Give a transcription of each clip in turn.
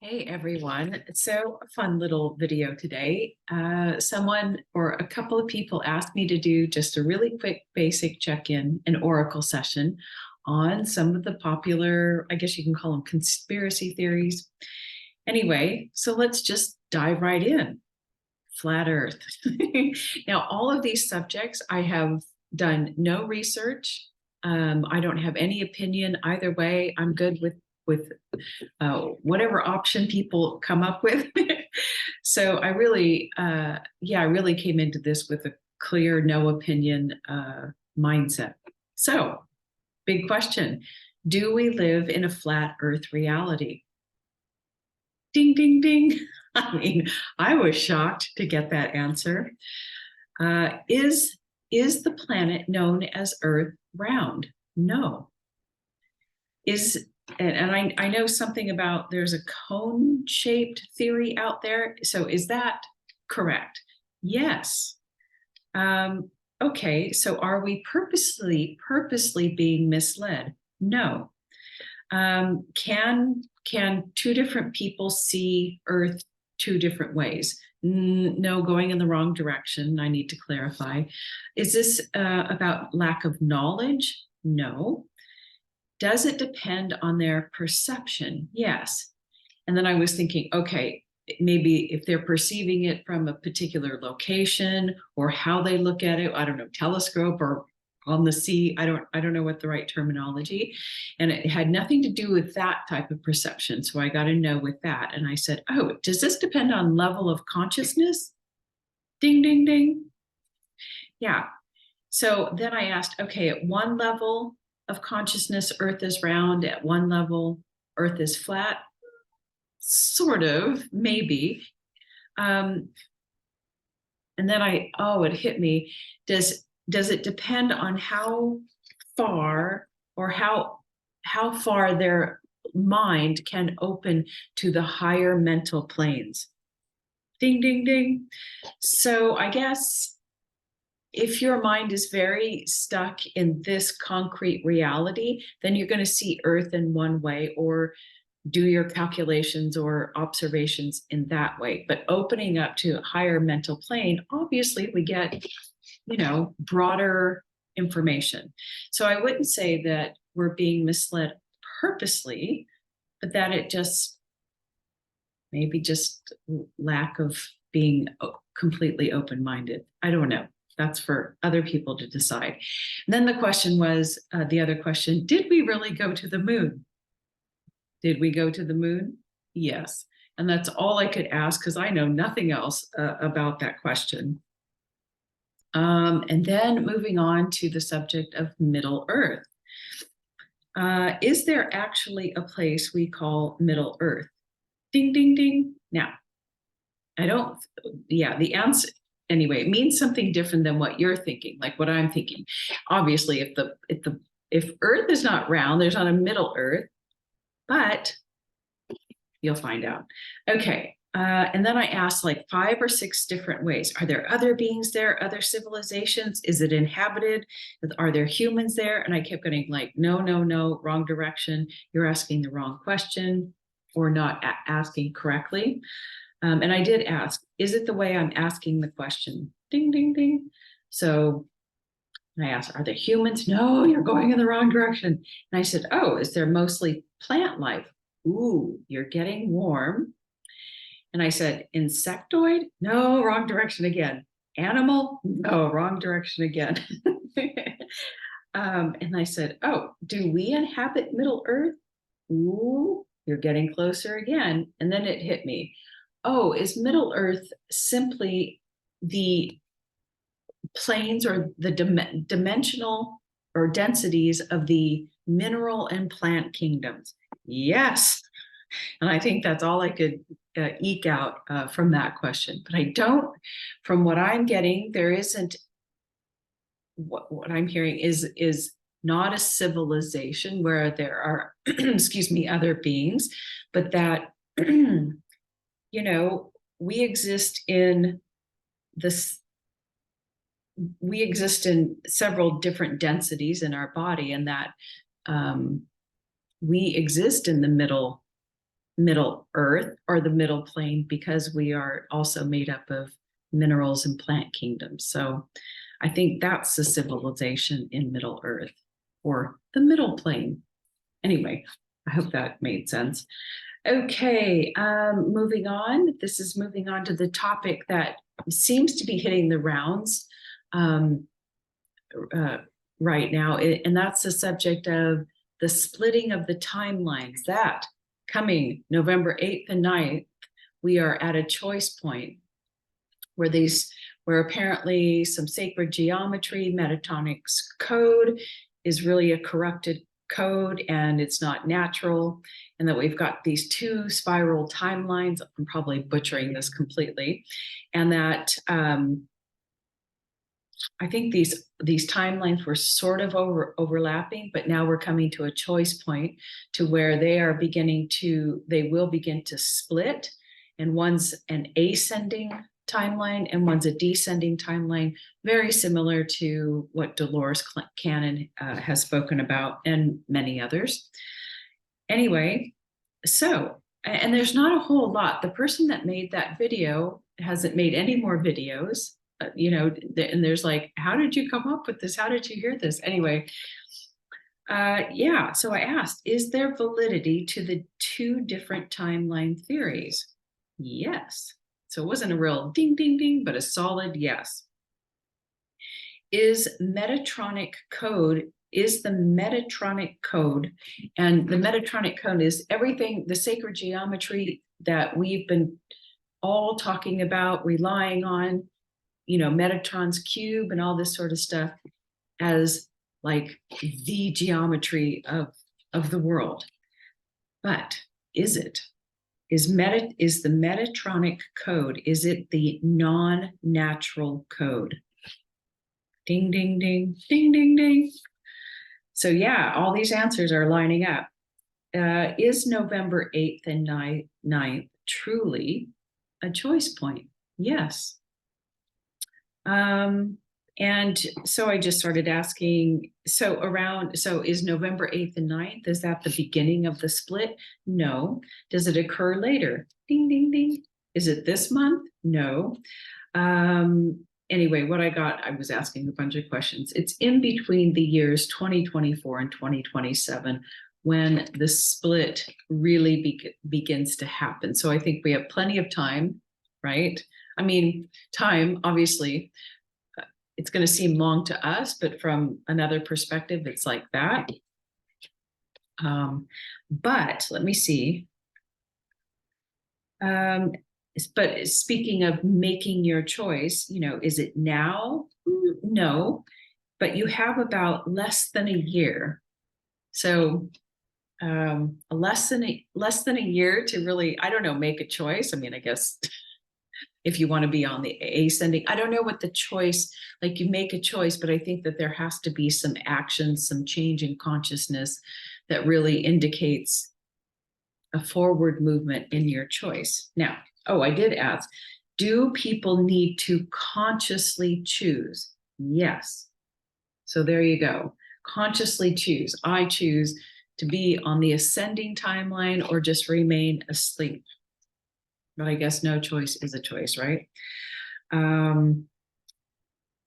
Hey everyone. So a fun little video today. Someone or a couple of people asked me to do just a really quick basic check-in, an oracle session on some of the popular, I guess you can call them conspiracy theories. Anyway, so let's just dive right in. Flat Earth. Now, all of these subjects, I have done no research. I don't have any opinion either way. I'm good with whatever option people come up with. So I really, I really came into this with a clear, no opinion mindset. So, big question: do we live in a flat Earth reality? Ding, ding, ding. I mean, I was shocked to get that answer. Is the planet known as Earth round? No. Is and I know something about there's a cone-shaped theory out there. So is that correct? Yes. Okay, so are we purposely being misled? No. Can two different people see Earth two different ways? No, going in the wrong direction. I need to clarify. Is this about lack of knowledge? No. Does it depend on their perception? Yes. And then I was thinking, okay, maybe if they're perceiving it from a particular location or how they look at it, I don't know, telescope or on the sea. I don't know what the right terminology. And it had nothing to do with that type of perception. So I got to know with that. And I said, oh, does this depend on level of consciousness? Ding, ding, ding. Yeah. So then I asked, okay, at one level of consciousness, Earth is round. At one level, Earth is flat. Sort of, maybe. And then it hit me. Does it depend on how far or how far their mind can open to the higher mental planes? Ding, ding, ding. So I guess if your mind is very stuck in this concrete reality, then you're going to see Earth in one way or do your calculations or observations in that way. But opening up to a higher mental plane, obviously we get, broader information. So I wouldn't say that we're being misled purposely, but that it just maybe just lack of being completely open-minded. I don't know. That's for other people to decide. And then the question was, the other question, did we really go to the moon? Did we go to the moon? Yes. And that's all I could ask because I know nothing else about that question. And then moving on to the subject of Middle Earth. Is there actually a place we call Middle Earth? Ding, ding, ding. Now, the answer, anyway, it means something different than what you're thinking, like what I'm thinking. Obviously, if Earth is not round, there's not a Middle Earth, but you'll find out. Okay. And then I asked like 5 or 6 different ways. Are there other beings there, other civilizations? Is it inhabited? Are there humans there? And I kept getting like, no, no, no, wrong direction. You're asking the wrong question or not asking correctly. And I did ask, is it the way I'm asking the question? Ding, ding, ding. So I asked, are there humans? No, you're going in the wrong direction. And I said, oh, is there mostly plant life? Ooh, you're getting warm. And I said, insectoid? No, wrong direction again. Animal? No, wrong direction again. And I said, oh, do we inhabit Middle Earth? Ooh, you're getting closer again. And then it hit me. Oh, is Middle Earth simply the planes or the dimensional or densities of the mineral and plant kingdoms? Yes. And I think that's all I could eke out from that question. But I don't, from what I'm getting, there isn't, what I'm hearing is not a civilization where there are, excuse me, other beings, but that, we exist in this, we exist in several different densities in our body, and that we exist in the middle Middle Earth or the middle plane, because we are also made up of minerals and plant kingdoms. So I think that's the civilization in Middle Earth or the middle plane. Anyway, I hope that made sense. Okay, moving on. This is moving on to the topic that seems to be hitting the rounds um, right now, and that's the subject of the splitting of the timelines. That coming November 8th and 9th, we are at a choice point where apparently some sacred geometry, metatonics code is really a corrupted code and it's not natural, and that we've got these two spiral timelines. I'm probably butchering this completely, and that I think these timelines were sort of overlapping, but now we're coming to a choice point to where they will begin to split, and one's an ascending timeline and one's a descending timeline, very similar to what Dolores Cannon has spoken about and many others. Anyway, and there's not a whole lot. The person that made that video hasn't made any more videos, and there's like, how did you come up with this? How did you hear this? Anyway, yeah, so I asked, is there validity to the two different timeline theories? Yes. So it wasn't a real ding, ding, ding, but a solid yes. Is the Metatonic code, and the Metatonic code is everything, the sacred geometry that we've been all talking about, relying on, Metatron's cube and all this sort of stuff as like the geometry of the world. But is it? Is the Metatronic code, is it the non-natural code? Ding, ding, ding, ding, ding, ding. So yeah, all these answers are lining up. Is November 8th and 9th truly a choice point? Yes. And so I just started asking, so is November 8th and 9th, is that the beginning of the split? No. Does it occur later? Ding, ding, ding. Is it this month? No. Anyway, I was asking a bunch of questions. It's in between the years 2024 and 2027 when the split really begins to happen. So I think we have plenty of time, right? I mean, time, obviously, it's going to seem long to us, but from another perspective, it's like that. But let me see. But speaking of making your choice, is it now? No, but you have about less than a year. So less than a year to really, I don't know, make a choice. I mean, I guess if you want to be on the ascending, I don't know what the choice, like you make a choice, but I think that there has to be some action, some change in consciousness that really indicates a forward movement in your choice. Now, I did ask, do people need to consciously choose? Yes. So there you go. Consciously choose. I choose to be on the ascending timeline or just remain asleep. But I guess no choice is a choice, right?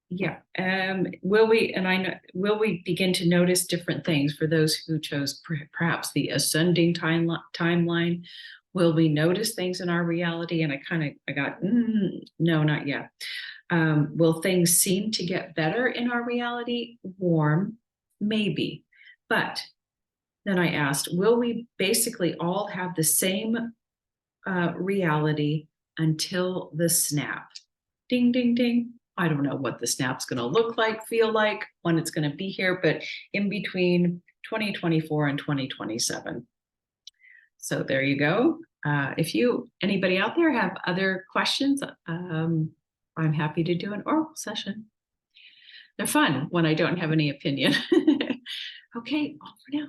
Yeah. Will we begin to notice different things for those who chose perhaps the ascending timeline? Will we notice things in our reality? And I got, no, not yet. Will things seem to get better in our reality? Warm, maybe. But then I asked, will we basically all have the same reality until the snap? Ding, ding, ding. I don't know what the snap's going to look like, feel like, when it's going to be here, but in between 2024 and 2027. So there you go. If anybody out there have other questions, I'm happy to do an oral session. They're fun when I don't have any opinion. Okay, all for now.